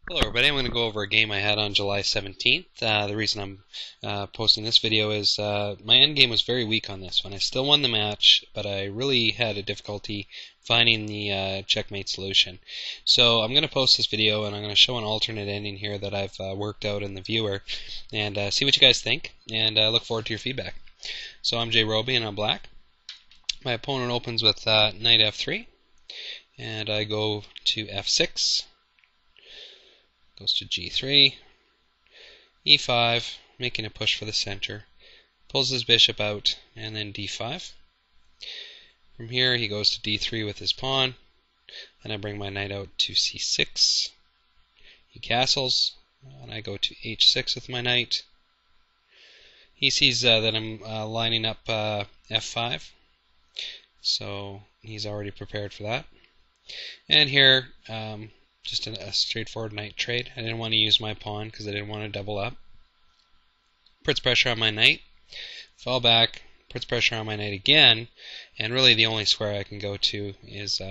Hello everybody, I'm going to go over a game I had on July 17th. The reason I'm posting this video is my endgame was very weak on this one. I still won the match, but I really had a difficulty finding the checkmate solution. So I'm going to post this video and I'm going to show an alternate ending here that I've worked out in the viewer and see what you guys think, and look forward to your feedback. So I'm jrobi and I'm black. My opponent opens with knight f3 and I go to f6. Goes to g3, e5, making a push for the center, pulls his bishop out, and then d5. From here he goes to d3 with his pawn, and I bring my knight out to c6. He castles, and I go to h6 with my knight. He sees that I'm lining up f5, so he's already prepared for that. And here, just a straightforward knight trade. I didn't want to use my pawn because I didn't want to double up. Puts pressure on my knight, fell back, puts pressure on my knight again, and really the only square I can go to is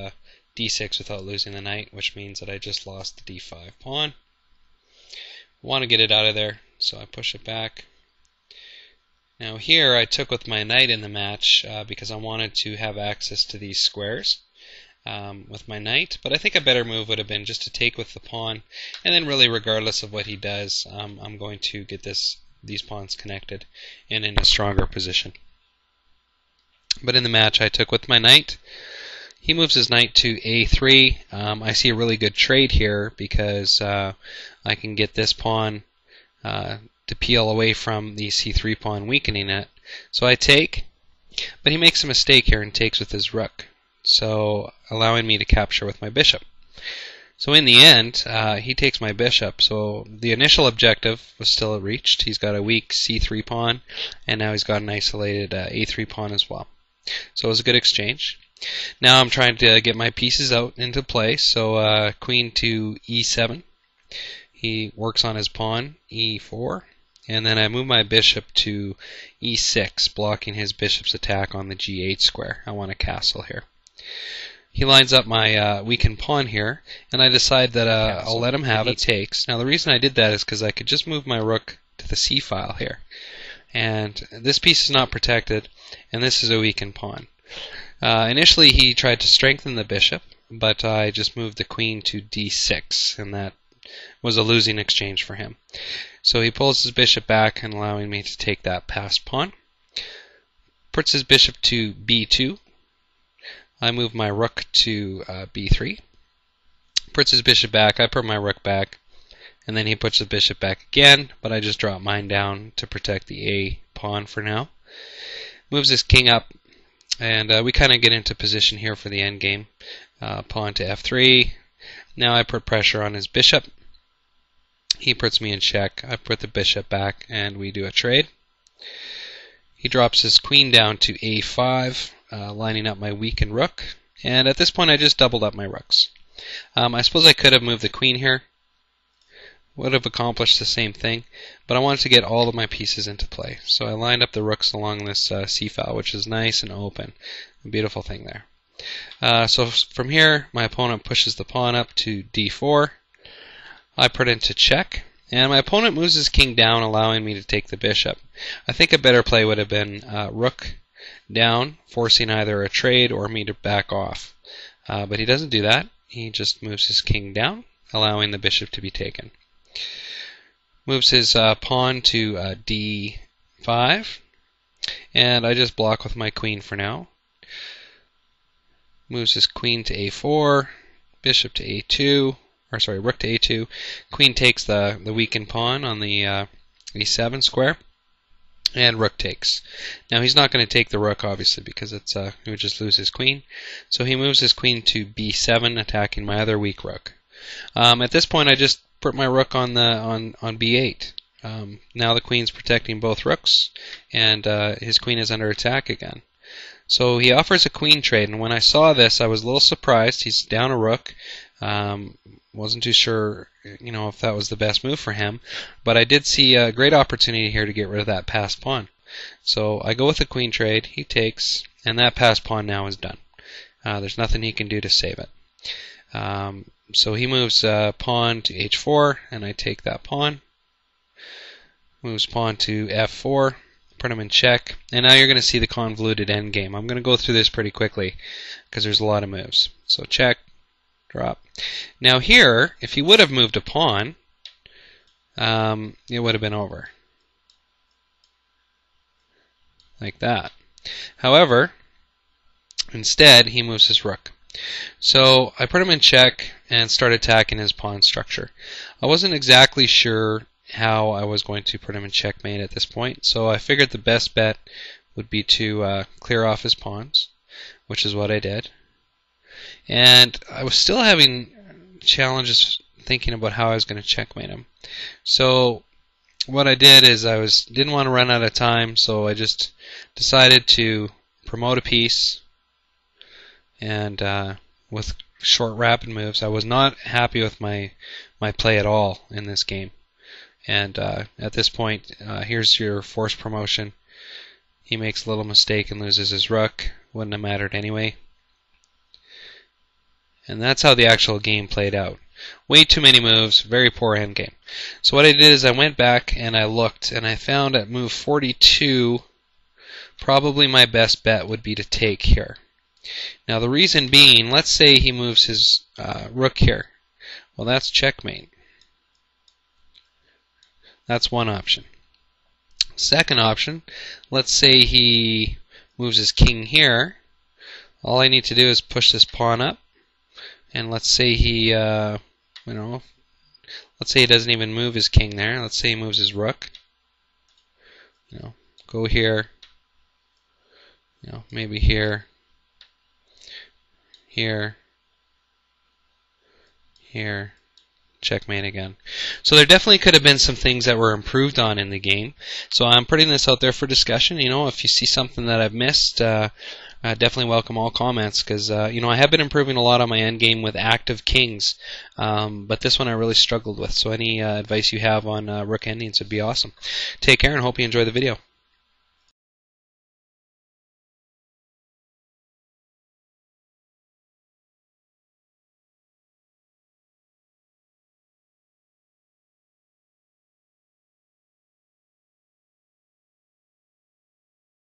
d6 without losing the knight, which means that I just lost the d5 pawn. I want to get it out of there, so I push it back. Now here I took with my knight in the match because I wanted to have access to these squares. With my knight, but I think a better move would have been just to take with the pawn, and then really regardless of what he does, I'm going to get these pawns connected and in a stronger position. But in the match I took with my knight. He moves his knight to a3. I see a really good trade here because I can get this pawn to peel away from the c3 pawn, weakening it. So I take, but he makes a mistake here and takes with his rook, so allowing me to capture with my bishop. So in the end, he takes my bishop, so the initial objective was still reached. He's got a weak c3 pawn, and now he's got an isolated a3 pawn as well. So it was a good exchange. Now I'm trying to get my pieces out into play, so queen to e7. He works on his pawn, e4, and then I move my bishop to e6, blocking his bishop's attack on the g8 square. I want a castle here. He lines up my weakened pawn here, and I decide that I'll let him have it. He takes. Now the reason I did that is because I could just move my rook to the c file here, and this piece is not protected, and this is a weakened pawn. Initially he tried to strengthen the bishop, but I just moved the queen to d6, and that was a losing exchange for him. So he pulls his bishop back and allowing me to take that passed pawn. Puts his bishop to b2. I move my rook to b3. Puts his bishop back, I put my rook back, and then he puts the bishop back again, but I just drop mine down to protect the a pawn for now. Moves his king up, and we kind of get into position here for the endgame. Pawn to f3. Now I put pressure on his bishop. He puts me in check. I put the bishop back, and we do a trade. He drops his queen down to a5. Lining up my weakened rook, and at this point I just doubled up my rooks. I suppose I could have moved the queen here, would have accomplished the same thing, but I wanted to get all of my pieces into play, so I lined up the rooks along this c file, which is nice and open. A beautiful thing there. So from here my opponent pushes the pawn up to d4. I put into check, and my opponent moves his king down, allowing me to take the bishop. I think a better play would have been rook down, forcing either a trade or me to back off. But he doesn't do that. He just moves his king down, allowing the bishop to be taken. Moves his pawn to d5, and I just block with my queen for now. Moves his queen to a4, bishop to a2, or sorry, rook to a2. Queen takes the weakened pawn on the e7 square. And rook takes. Now he's not going to take the rook, obviously, because he would just lose his queen. So he moves his queen to b7, attacking my other weak rook. At this point, I just put my rook on b8. Now the queen's protecting both rooks, and his queen is under attack again. So he offers a queen trade, and when I saw this, I was a little surprised. He's down a rook. Wasn't too sure, if that was the best move for him, but I did see a great opportunity here to get rid of that passed pawn. So I go with the queen trade, he takes, and that passed pawn now is done. There's nothing he can do to save it. So he moves pawn to h4, and I take that pawn. Moves pawn to f4, put him in check, and now you're going to see the convoluted endgame. I'm going to go through this pretty quickly because there's a lot of moves. So check, drop. Now here, if he would have moved a pawn, it would have been over. Like that. However, instead, he moves his rook. So I put him in check and start attacking his pawn structure. I wasn't exactly sure how I was going to put him in checkmate at this point, so I figured the best bet would be to clear off his pawns, which is what I did. And I was still having challenges thinking about how I was going to checkmate him. So what I did is didn't want to run out of time, so I just decided to promote a piece, and with short rapid moves. I was not happy with my play at all in this game. And at this point, here's your forced promotion. He makes a little mistake and loses his rook. Wouldn't have mattered anyway. And that's how the actual game played out. Way too many moves, very poor endgame. So what I did is I went back and I looked, and I found at move 42, probably my best bet would be to take here. Now the reason being, let's say he moves his rook here. Well, that's checkmate. That's one option. Second option, let's say he moves his king here. All I need to do is push this pawn up, and let's say he, let's say he doesn't even move his king there. Let's say he moves his rook. Go here. Maybe here, here, here. Checkmate again. So there definitely could have been some things that were improved on in the game. So I'm putting this out there for discussion. If you see something that I've missed, definitely welcome all comments, because I have been improving a lot on my endgame with active kings, but this one I really struggled with. So any advice you have on rook endings would be awesome. Take care and hope you enjoy the video.